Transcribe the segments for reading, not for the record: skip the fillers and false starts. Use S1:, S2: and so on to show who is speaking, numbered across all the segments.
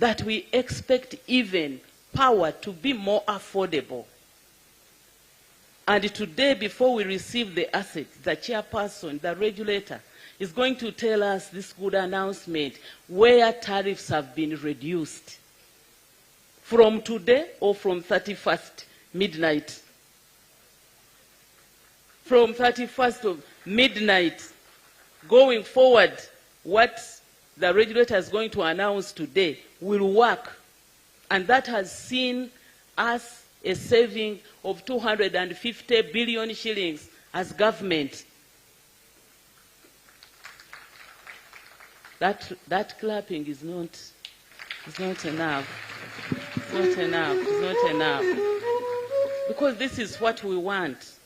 S1: that we expect even power to be more affordable. And today, before we receive the assets, the chairperson, the regulator, is going to tell us this good announcement where tariffs have been reduced. From today or from 31st midnight? From 31st of midnight going forward, what the regulator is going to announce today will work. And that has seen us a saving of 250 billion shillings as government. That clapping is not enough. It's not enough. It's not enough. Because this is what we want.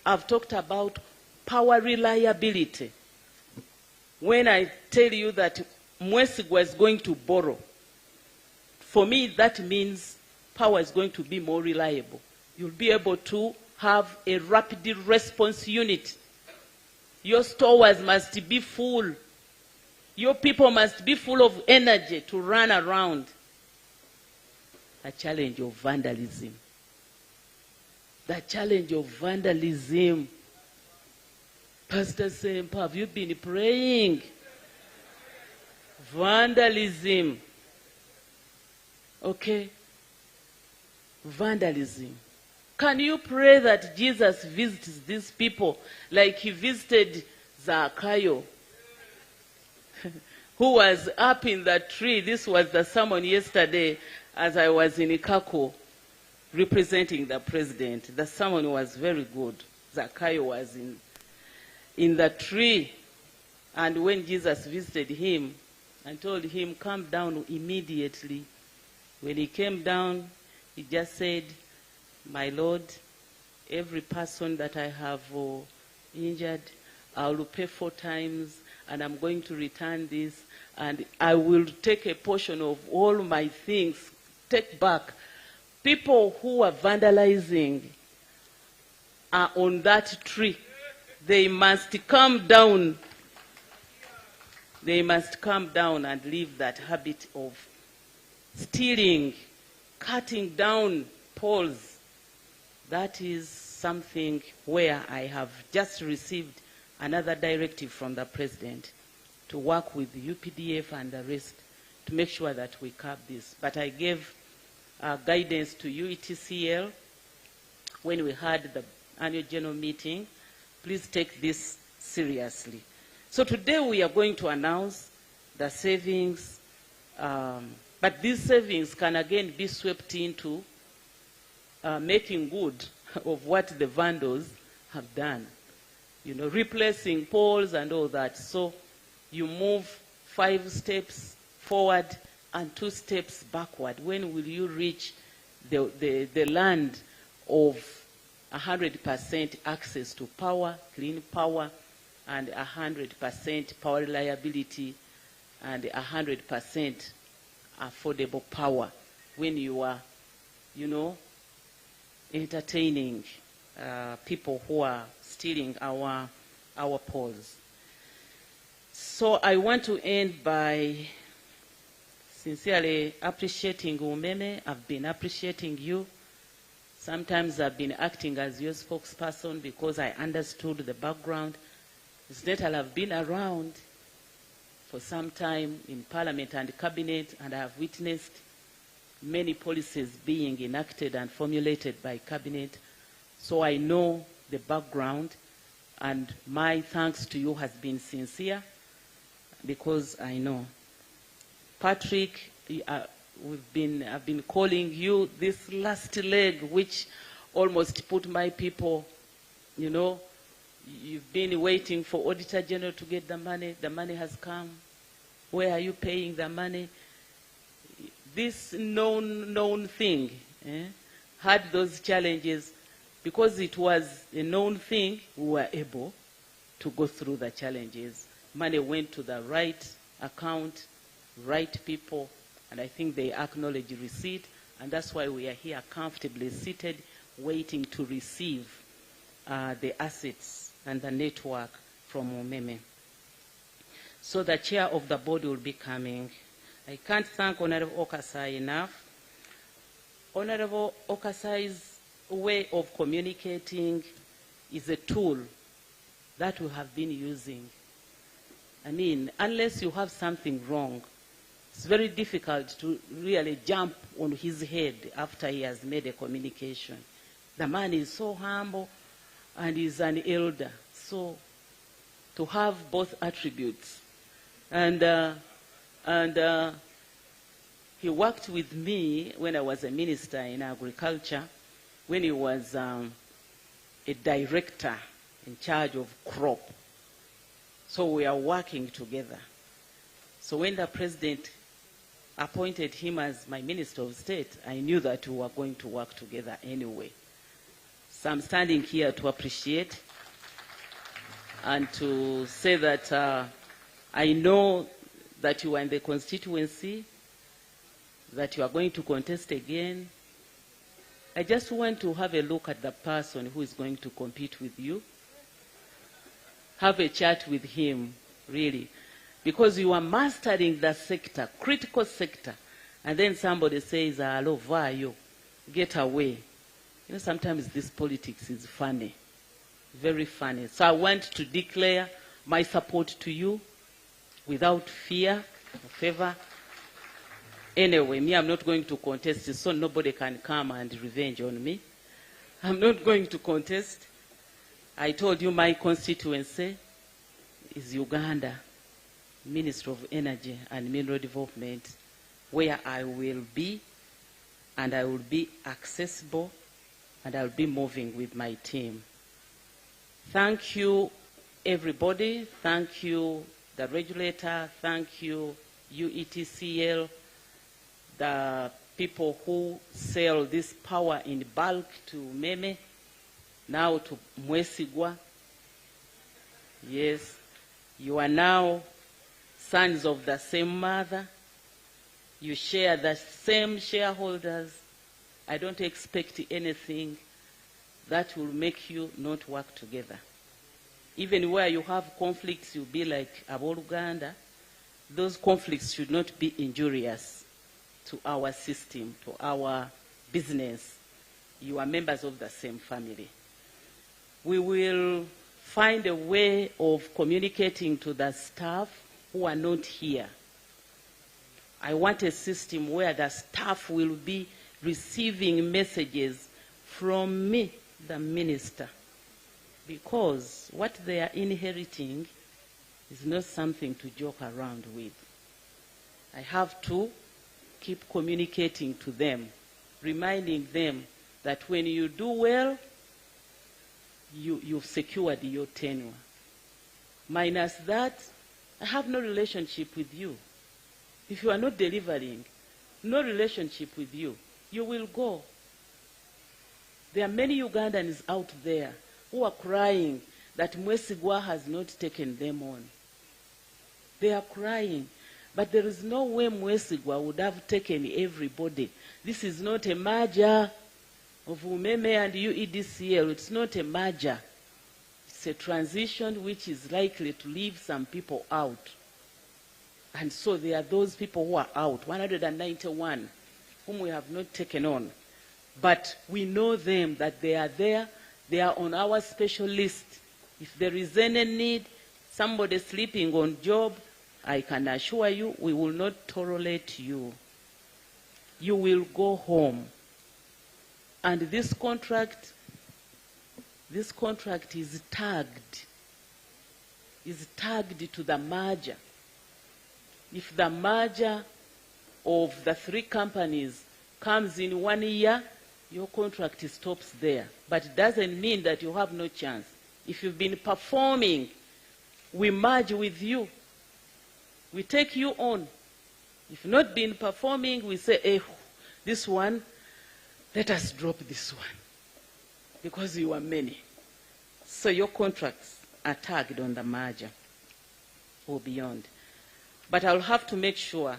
S1: I've talked about power reliability. When I tell you that Mwesigwa is going to borrow, for me that means power is going to be more reliable. You'll be able to have a rapid response unit. Your stores must be full. Your people must be full of energy to run around. The challenge of vandalism. The challenge of vandalism. Pastor Sempa, have you been praying? Vandalism. Okay? Vandalism. Can you pray that Jesus visits these people like he visited Ewaayo, who was up in the tree? This was the sermon yesterday as I was in Ikako representing the president. The sermon was very good. Ewaayo was in the tree, and when Jesus visited him and told him, come down immediately, when he came down, he just said, my Lord, every person that I have injured, I will pay 4 times, and I'm going to return this, and I will take a portion of all my things, take back. People who are vandalizing are on that tree. They must come down. They must come down and leave that habit of stealing, cutting down poles. That is something where I have just received another directive from the president to work with the UPDF and the rest to make sure that we curb this. But I gave guidance to Uedcl when we had the annual general meeting. Please take this seriously. So today we are going to announce the savings, but these savings can again be swept into making good of what the vandals have done. You know, replacing poles and all that. So you move 5 steps forward and 2 steps backward. When will you reach the land of 100% access to power, clean power, and 100% power reliability, and 100% affordable power, when you are, you know, entertaining people who are stealing our poles. So I want to end by sincerely appreciating Umeme. I've been appreciating you. Sometimes I've been acting as your spokesperson because I understood the background. Uedcl have been around for some time in Parliament and Cabinet, and I have witnessed many policies being enacted and formulated by Cabinet. So I know the background, and my thanks to you has been sincere because I know. Patrick, I've been calling you this last leg, which almost put my people, you know, you've been waiting for Auditor General to get the money. The money has come. Where are you paying the money? This known thing had those challenges. Because it was a known thing, we were able to go through the challenges. Money went to the right account, right people, and I think they acknowledge receipt, and that's why we are here comfortably seated, waiting to receive the assets and the network from Umeme. So the chair of the board will be coming. I can't thank Honorable Okasai enough. Honorable Okasai's way of communicating is a tool that we have been using. I mean, unless you have something wrong, it's very difficult to really jump on his head after he has made a communication. The man is so humble and is an elder. So to have both attributes. And he worked with me when I was a minister in agriculture, when he was a director in charge of crop. So we are working together. So when the president appointed him as my Minister of State, I knew that we were going to work together anyway. So I'm standing here to appreciate and to say that I know that you are in the constituency, that you are going to contest again. I just want to have a look at the person who is going to compete with you. Have a chat with him, really. Because you are mastering the sector, critical sector, and then somebody says, hello, Ewaayo, get away. You know, sometimes this politics is funny, very funny. So I want to declare my support to you without fear or favor. Anyway, me, I'm not going to contest, so nobody can come and revenge on me. I'm not going to contest. I told you my constituency is Uganda, Ministry of Energy and Mineral Development, where I will be, and I will be accessible, and I'll be moving with my team. Thank you, everybody. Thank you, the regulator. Thank you, Uedcl, the people who sell this power in bulk to Umeme, now to Mwesigwa. Yes, you are now sons of the same mother. You share the same shareholders. I don't expect anything that will make you not work together. Even where you have conflicts, you'll be like Uganda. Those conflicts should not be injurious to our system, to our business. You are members of the same family. We will find a way of communicating to the staff who are not here. I want a system where the staff will be receiving messages from me, the minister, because what they are inheriting is not something to joke around with. I have to keep communicating to them, reminding them that when you do well, you've secured your tenure. Minus that, I have no relationship with you. If you are not delivering, no relationship with you, you will go. There are many Ugandans out there who are crying that Mwesigwa has not taken them on. They are crying, but there is no way Mwesigwa would have taken everybody. This is not a merger of Umeme and Uedcl. It's not a merger. It's a transition which is likely to leave some people out. And so there are those people who are out, 191, whom we have not taken on. But we know them, that they are there. They are on our special list. If there is any need, somebody sleeping on job, I can assure you, we will not tolerate you. You will go home. And this contract is tagged to the merger. If the merger of the three companies comes in 1 year, your contract stops there. But it doesn't mean that you have no chance. If you've been performing, we merge with you. We take you on. If not been performing, we say, hey, this one, let us drop this one, because you are many. So your contracts are tagged on the merger or beyond. But I'll have to make sure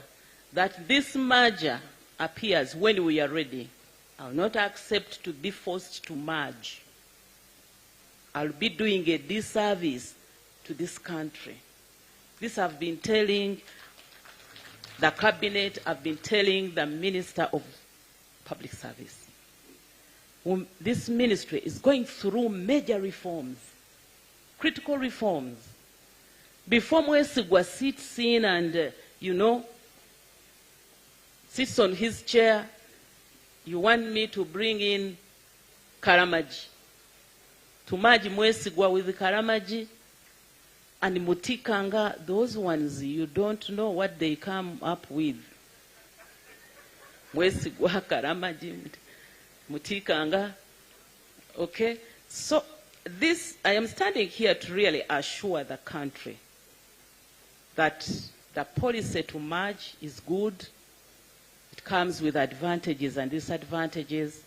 S1: that this merger appears when we are ready. I'll not accept to be forced to merge. I'll be doing a disservice to this country. This I've been telling the cabinet have been telling the Minister of Public Service, this ministry is going through major reforms, critical reforms. Before Mwesigwa sits in and, sits on his chair, you want me to bring in Karamaji, to merge Mwesigwa with Karamaji, and Mutikanga, those ones, you don't know what they come up with. Mwesigwa, Karamaji, Mutikanga, okay? So this, I am standing here to really assure the country that the policy to merge is good. It comes with advantages and disadvantages.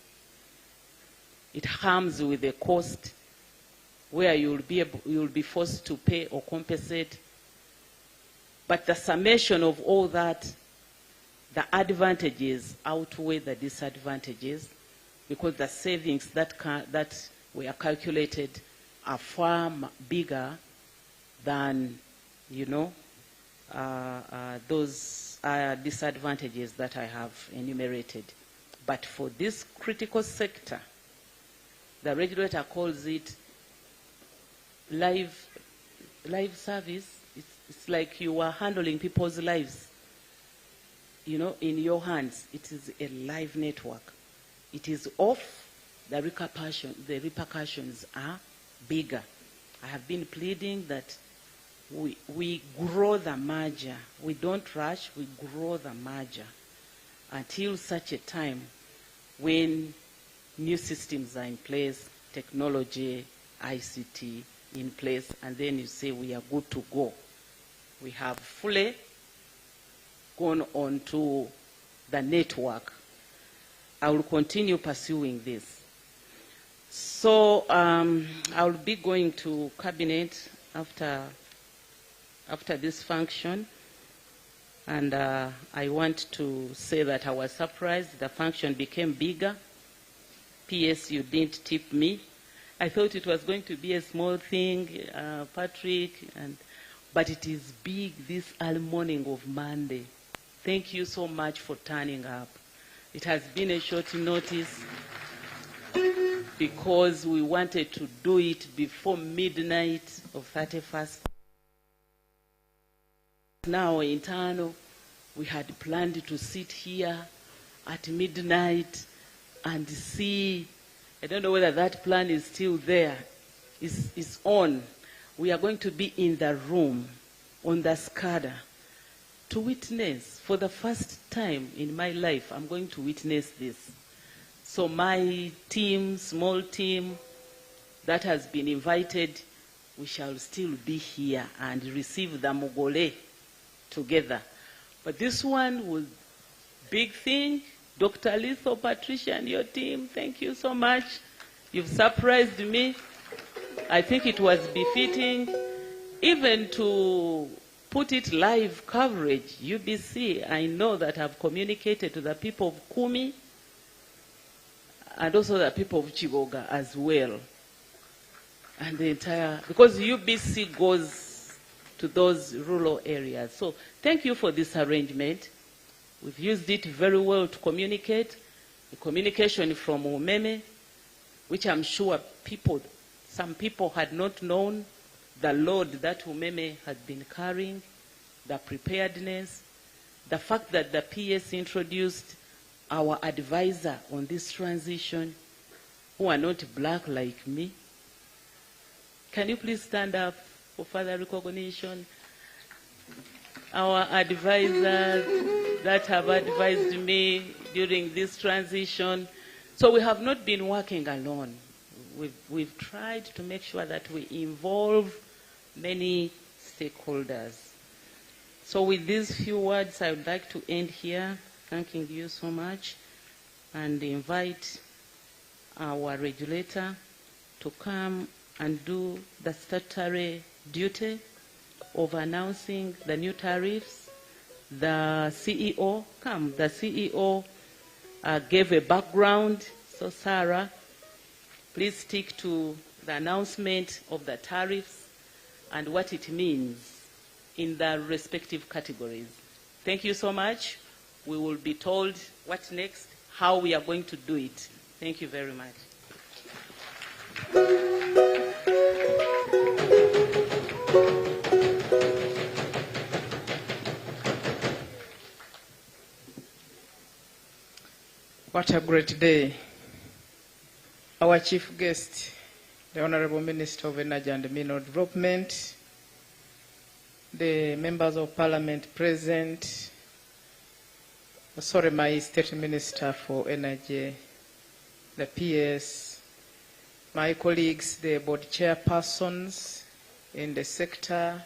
S1: It comes with a cost where you'll be forced to pay or compensate. But the summation of all that, the advantages outweigh the disadvantages, because the savings that were calculated are far bigger than, those disadvantages that I have enumerated. But for this critical sector, the regulator calls it live service. It's like you are handling people's lives, in your hands. It is a live network. It is off. The repercussions are bigger. I have been pleading that we grow the merger. We don't rush, we grow the merger until such a time when new systems are in place, technology, ICT in place, and then you say we are good to go. We have fully gone on to the network. I will continue pursuing this. So I will be going to cabinet after this function, and I want to say that I was surprised the function became bigger. PS, you didn't tip me. I thought it was going to be a small thing, Patrick, but it is big this early morning of Monday. Thank you so much for turning up. It has been a short notice because we wanted to do it before midnight of 31st. Now, internal, we had planned to sit here at midnight and see. I don't know whether that plan is still there. It's on. We are going to be in the room on the SCADA to witness. For the first time in my life, I'm going to witness this. So my team, small team that has been invited, we shall still be here and receive the Mogole together. But this one was big thing. Dr. Litho, Patricia, and your team, thank you so much. You've surprised me. I think it was befitting even to put it live coverage. UBC, I know that I've communicated to the people of Kumi and also the people of Chiboga as well. And the entire, because UBC goes to those rural areas. So thank you for this arrangement. We've used it very well to communicate. The communication from Umeme, which I'm sure some people had not known the load that Umeme had been carrying, the preparedness, the fact that the PS introduced our advisor on this transition, who are not black like me. Can you please stand up for further recognition? Our advisors that have advised me during this transition. So we have not been working alone. We've tried to make sure that we involve many stakeholders. So with these few words, I would like to end here, thanking you so much, and invite our regulator to come and do the statutory duty of announcing the new tariffs. The CEO, the CEO gave a background. So Sarah, please stick to the announcement of the tariffs and what it means in the respective categories. Thank you so much. We will be told what next, how we are going to do it. Thank you very much.
S2: What a great day. Our chief guest, the Honorable Minister of Energy and Mineral Development, the members of Parliament present, my State Minister for Energy, the PS, my colleagues, the board chairpersons in the sector,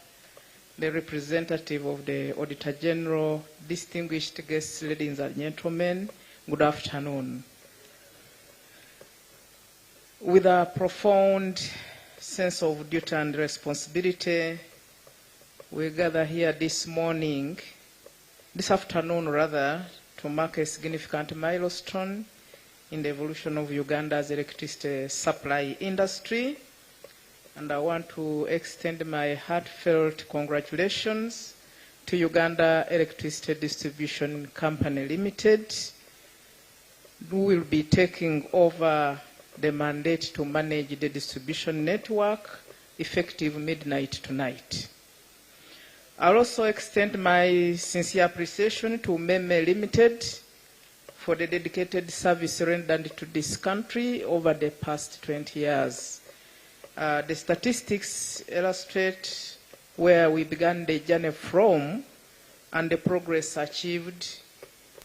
S2: the representative of the Auditor General, distinguished guests, ladies and gentlemen, good afternoon. With a profound sense of duty and responsibility, we gather here this afternoon, to mark a significant milestone in the evolution of Uganda's electricity supply industry. And I want to extend my heartfelt congratulations to Uganda Electricity Distribution Company Limited, who will be taking over the mandate to manage the distribution network effective midnight tonight. I'll also extend my sincere appreciation to Umeme Limited for the dedicated service rendered to this country over the past 20 years. The statistics illustrate where we began the journey from, and the progress achieved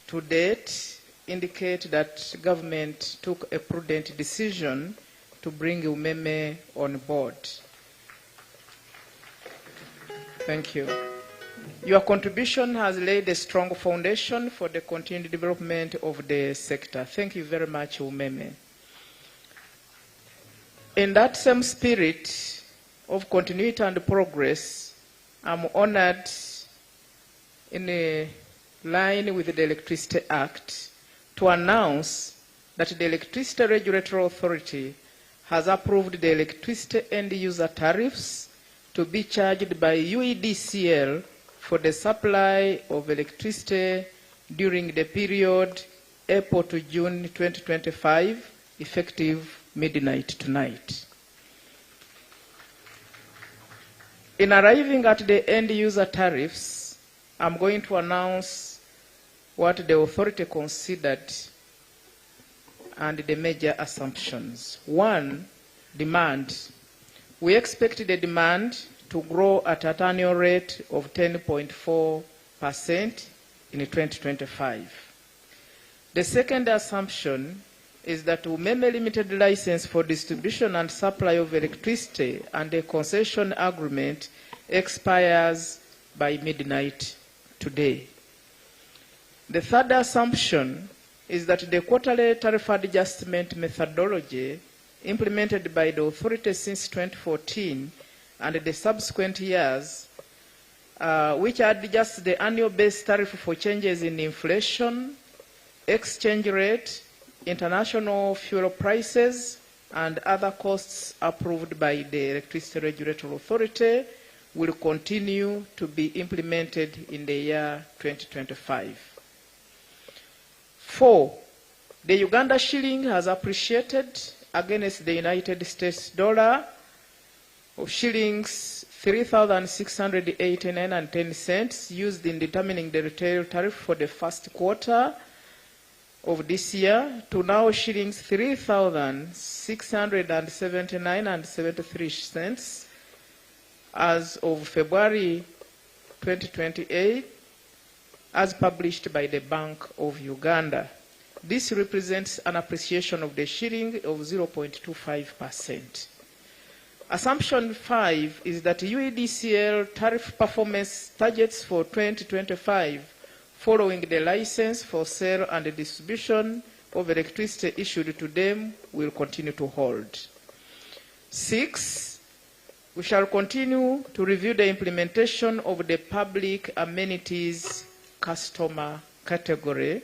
S2: to date indicate that government took a prudent decision to bring Umeme on board. Thank you. Your contribution has laid a strong foundation for the continued development of the sector. Thank you very much, Umeme. In that same spirit of continuity and progress, I'm honored, in a line with the Electricity Act, to announce that the Electricity Regulatory Authority has approved the electricity end-user tariffs to be charged by Uedcl for the supply of electricity during the period April to June 2025, effective midnight tonight. In arriving at the end-user tariffs, I'm going to announce what the authority considered and the major assumptions. One, demand. We expect the demand to grow at an annual rate of 10.4% in 2025. The second assumption is that Umeme Limited license for distribution and supply of electricity and the concession agreement expires by midnight today. The third assumption is that the quarterly tariff adjustment methodology implemented by the authority since 2014 and the subsequent years, which adjusts the annual base tariff for changes in inflation, exchange rate, international fuel prices, and other costs approved by the Electricity Regulatory Authority, will continue to be implemented in the year 2025. 4, the Uganda shilling has appreciated against the United States dollar of shillings 3,689.10 used in determining the retail tariff for the first quarter of this year to now shillings 3,679.73 as of February 2028, as published by the Bank of Uganda. This represents an appreciation of the shilling of 0.25%. Assumption 5 is that Uedcl tariff performance targets for 2025 following the license for sale and distribution of electricity issued to them will continue to hold. 6, we shall continue to review the implementation of the public amenities customer category.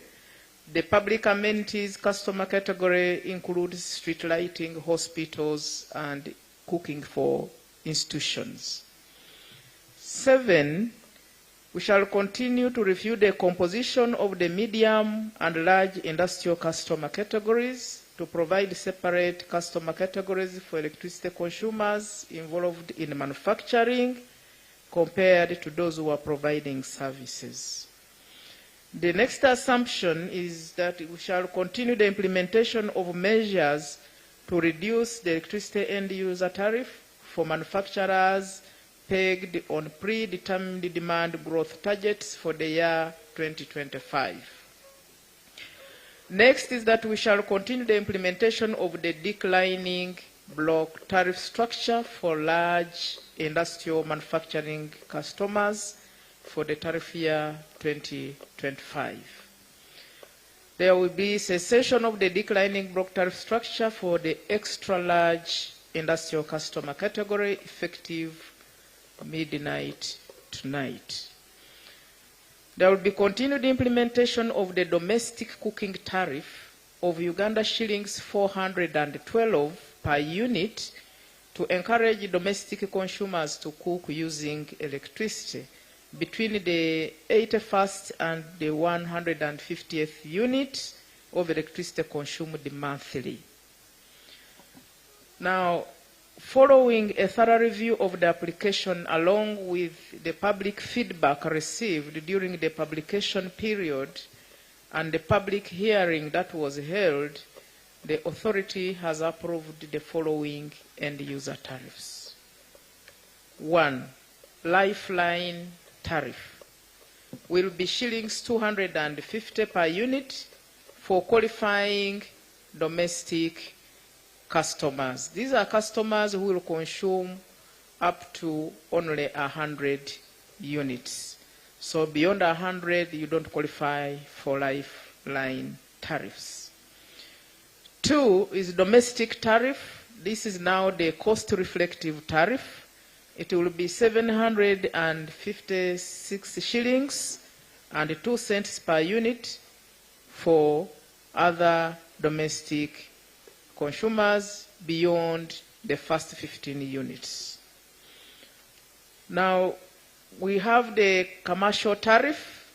S2: The public amenities customer category includes street lighting, hospitals, and cooking for institutions. 7, We shall continue to review the composition of the medium and large industrial customer categories to provide separate customer categories for electricity consumers involved in manufacturing compared to those who are providing services. The next assumption is that we shall continue the implementation of measures to reduce the electricity end-user tariff for manufacturers pegged on predetermined demand growth targets for the year 2025. Next is that we shall continue the implementation of the declining block tariff structure for large industrial manufacturing customers for the tariff year 2025. There will be cessation of the declining block tariff structure for the extra large industrial customer category effective midnight tonight. There will be continued implementation of the domestic cooking tariff of Uganda shillings 412 per unit to encourage domestic consumers to cook using electricity between the 81st and the 150th unit of electricity consumed monthly. Now, following a thorough review of the application along with the public feedback received during the publication period and the public hearing that was held, the authority has approved the following end-user tariffs. 1. Lifeline tariff will be shillings 250 per unit for qualifying domestic customers. These are customers who will consume up to only 100 units. So beyond 100, you don't qualify for lifeline tariffs. 2 is domestic tariff. This is now the cost-reflective tariff. It will be 756 shillings and 2 cents per unit for other domestic consumers beyond the first 15 units. Now, we have the commercial tariff.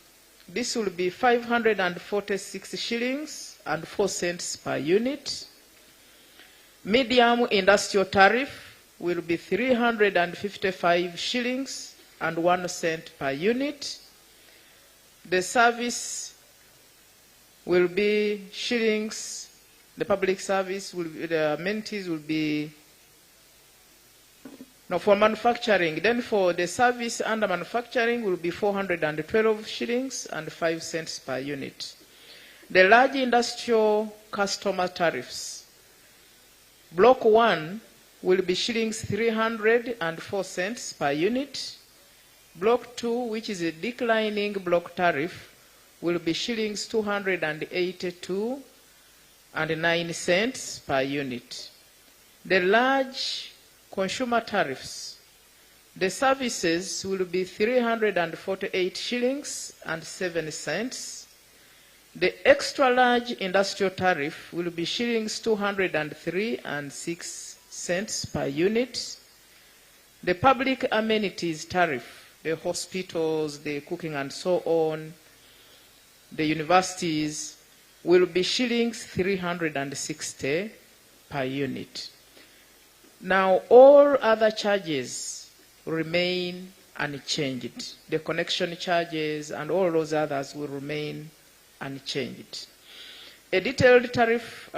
S2: This will be 546 shillings and 4 cents per unit. Medium industrial tariff will be 355 shillings and 1 cent per unit. The service will be shillings. The public service will be, the amenities will be, no, for manufacturing. Then for the service under manufacturing will be 412 shillings and 5 cents per unit. The large industrial customer tariffs. Block 1 will be shillings 304 cents per unit. Block 2, which is a declining block tariff, will be shillings 282 and 9 cents per unit. The large consumer tariffs, the services will be 348 shillings and 7 cents. The extra large industrial tariff will be shillings 203 and 6 cents per unit. The public amenities tariff, the hospitals, the cooking and so on, the universities, will be shillings 360 per unit. Now, all other charges remain unchanged. The connection charges and all those others will remain unchanged. A detailed tariff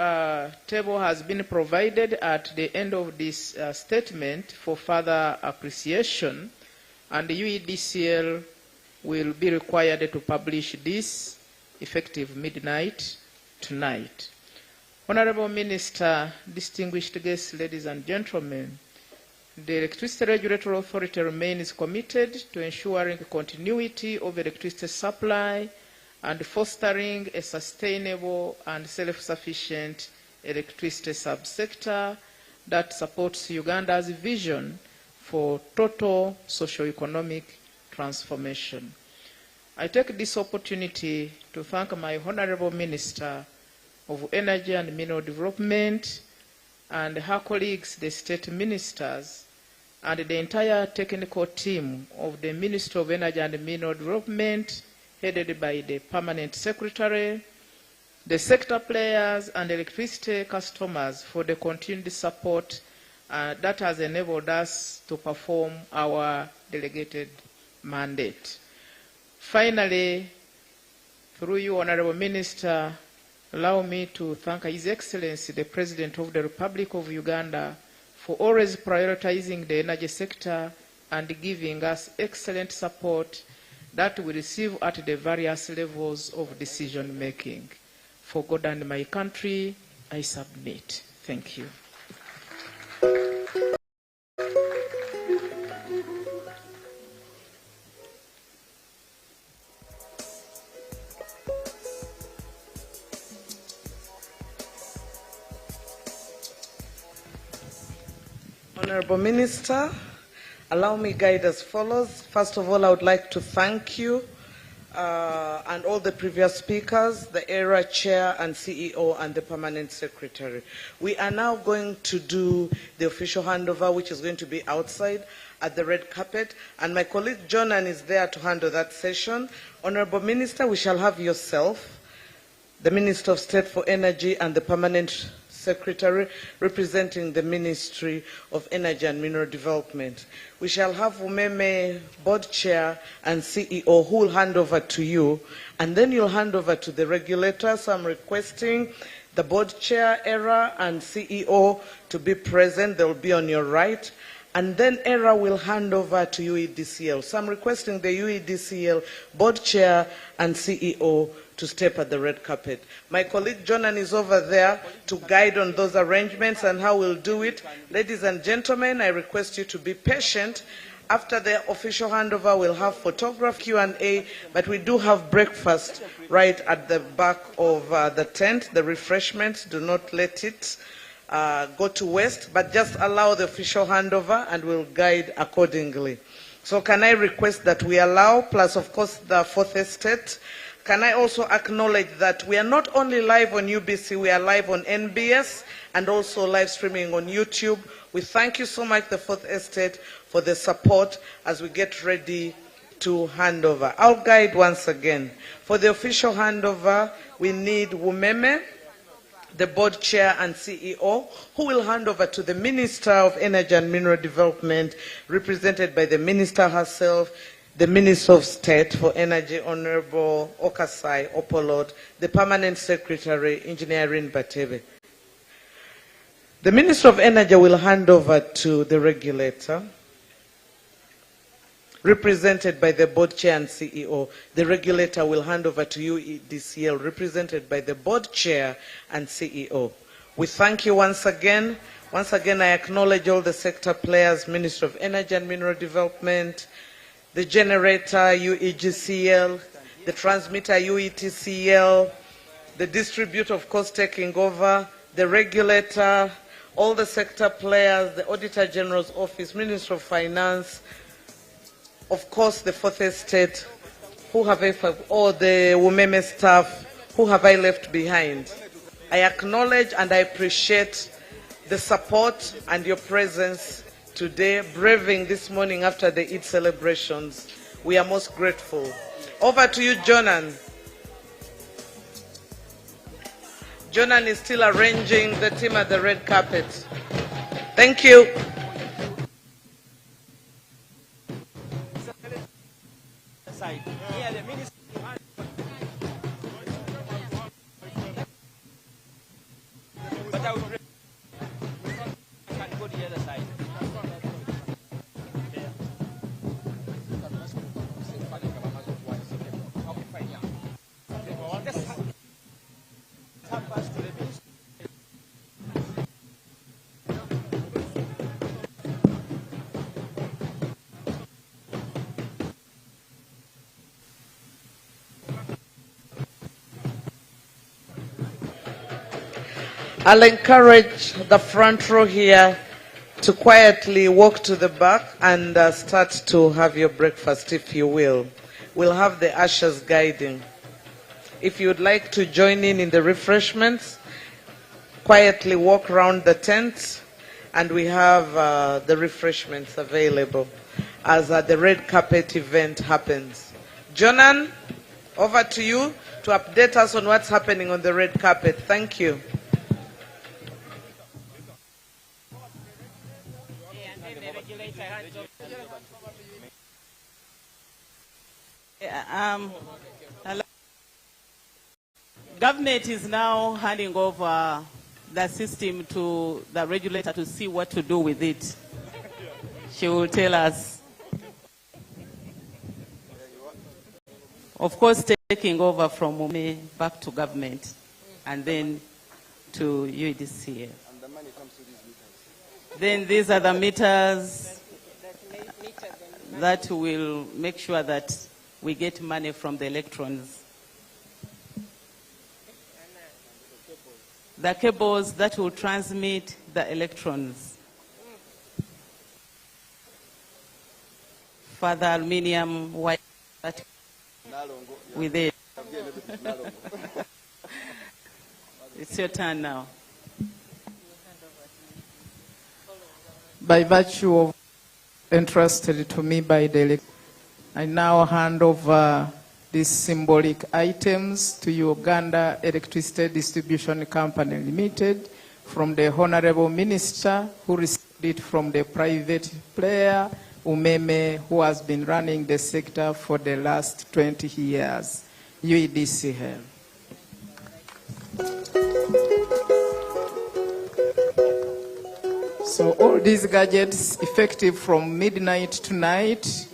S2: table has been provided at the end of this statement for further appreciation, and the Uedcl will be required to publish this effective midnight tonight. Honorable Minister, distinguished guests, ladies and gentlemen, the Electricity Regulatory Authority remains committed to ensuring continuity of electricity supply and fostering a sustainable and self-sufficient electricity subsector that supports Uganda's vision for total socio-economic transformation. I take this opportunity to thank my Honorable Minister of Energy and Mineral Development and her colleagues, the state ministers, and the entire technical team of the Ministry of Energy and Mineral Development, headed by the Permanent Secretary, the sector players and electricity customers for the continued support that has enabled us to perform our delegated mandate. Finally, through you, Honorable Minister, allow me to thank His Excellency, the President of the Republic of Uganda, for always prioritizing the energy sector and giving us excellent support that we receive at the various levels of decision making. For God and my country, I submit. Thank you.
S3: Honorable Minister, allow me guide as follows. First of all, I would like to thank you and all the previous speakers, the ERA Chair and CEO and the Permanent Secretary. We are now going to do the official handover, which is going to be outside at the red carpet, and my colleague Jonan is there to handle that session. Honorable Minister, we shall have yourself, the Minister of State for Energy and the Permanent Secretary representing the Ministry of Energy and Mineral Development. We shall have Umeme, Board Chair and CEO, who will hand over to you, and then you'll hand over to the regulator. So I'm requesting the Board Chair, ERA, and CEO to be present. They will be on your right. And then ERA will hand over to UEDCL. So I'm requesting the UEDCL Board Chair and CEO to step at the red carpet. My colleague Jonan is over there to guide on those arrangements and how we'll do it. Ladies and gentlemen, I request you to be patient. After the official handover, we'll have photograph Q&A, but we do have breakfast right at the back of the tent. The refreshments, do not let it go to waste, but just allow the official handover and we'll guide accordingly. So can I request that we allow, plus of course the fourth estate, can I also acknowledge that we are not only live on UBC, we are live on NBS and also live streaming on YouTube. We thank you so much, the Fourth Estate, for the support as we get ready to hand over. I'll guide once again. For the official handover, we need Umeme, the Board Chair and CEO, who will hand over to the Minister of Energy and Mineral Development, represented by the Minister herself, the Minister of State for Energy, Honorable Okasai Opolot, the Permanent Secretary, Engineering Batebe. The Minister of Energy will hand over to the regulator, represented by the Board Chair and CEO. The regulator will hand over to UEDCL, represented by the Board Chair and CEO. We thank you once again. Once again, I acknowledge all the sector players, Ministry of Energy and Mineral Development, the generator, UEGCL, the transmitter, UETCL, the distributor, of course, taking over, the regulator, all the sector players, the Auditor General's Office, Minister of Finance, of course, the Fourth Estate, all the Umeme staff, who have I left behind? I acknowledge and I appreciate the support and your presence today, braving this morning after the Eid celebrations. We are most grateful. Over to you, Jonan. Jonan is still arranging the team at the red carpet. Thank you. I'll encourage the front row here to quietly walk to the back and start to have your breakfast, if you will. We'll have the ushers guiding. If you would like to join in the refreshments, quietly walk around the tent and we have the refreshments available as the red carpet event happens. Jonan, over to you to update us on what's happening on the red carpet. Thank you.
S1: Government is now handing over the system to the regulator to see what to do with it. She will tell us. Of course, taking over from Umeme back to government and then to UEDC. And the money comes to these meters. Then these are the meters that will make sure that we get money from the electrons. The cables that will transmit the electrons. Further aluminium wire that with it. It's your turn now.
S2: By virtue of entrusted to me by the I now hand over these symbolic items to Uganda Electricity Distribution Company Limited from the Honorable Minister who received it from the private player, Umeme, who has been running the sector for the last 20 years. UEDCL. So all these gadgets, effective from midnight tonight,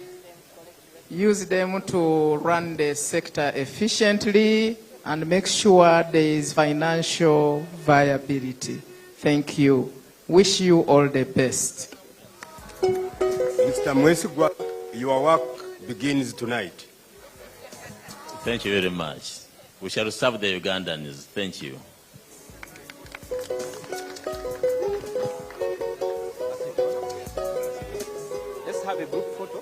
S2: use them to run the sector efficiently and make sure there is financial viability. Thank you. Wish you all the best.
S4: Mr. Mwesigwa, your work begins tonight.
S5: Thank you very much. We shall serve the Ugandans. Thank you.
S6: Let's have a group photo.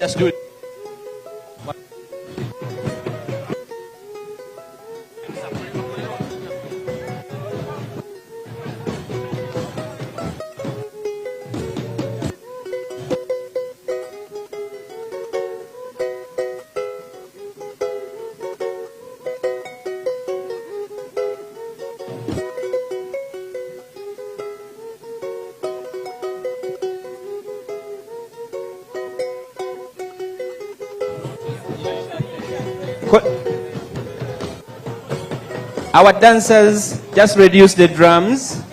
S5: Let's do it.
S6: Our dancers, just reduce the drums.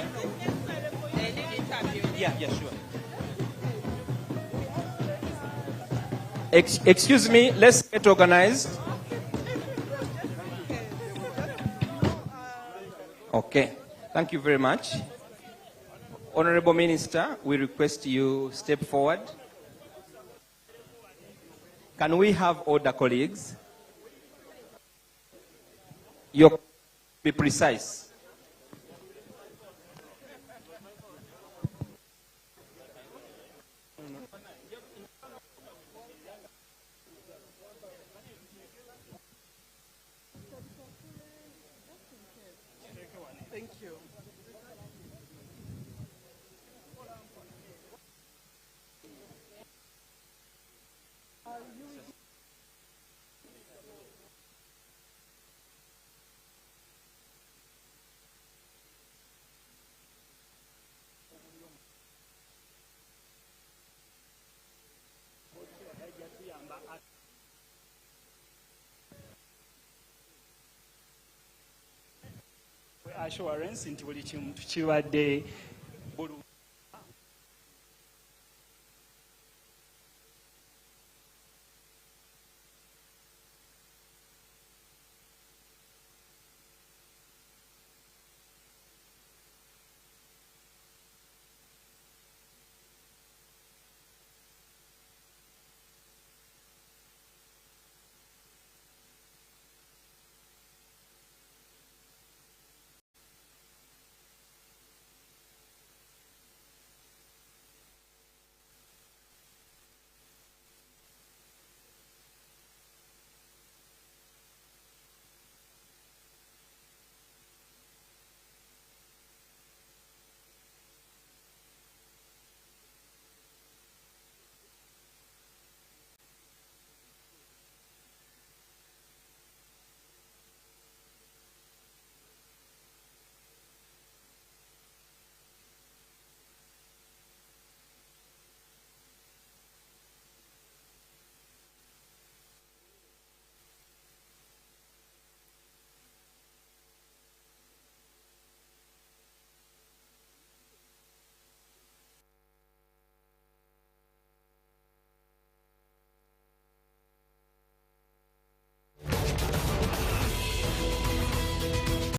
S6: Yeah, sure. Excuse me, let's get organized. Okay, thank you very much. Honorable Minister, we request you step forward. Can we have order, colleagues? Be precise.
S3: Thank you.
S7: assurance nti buli kintu kibadde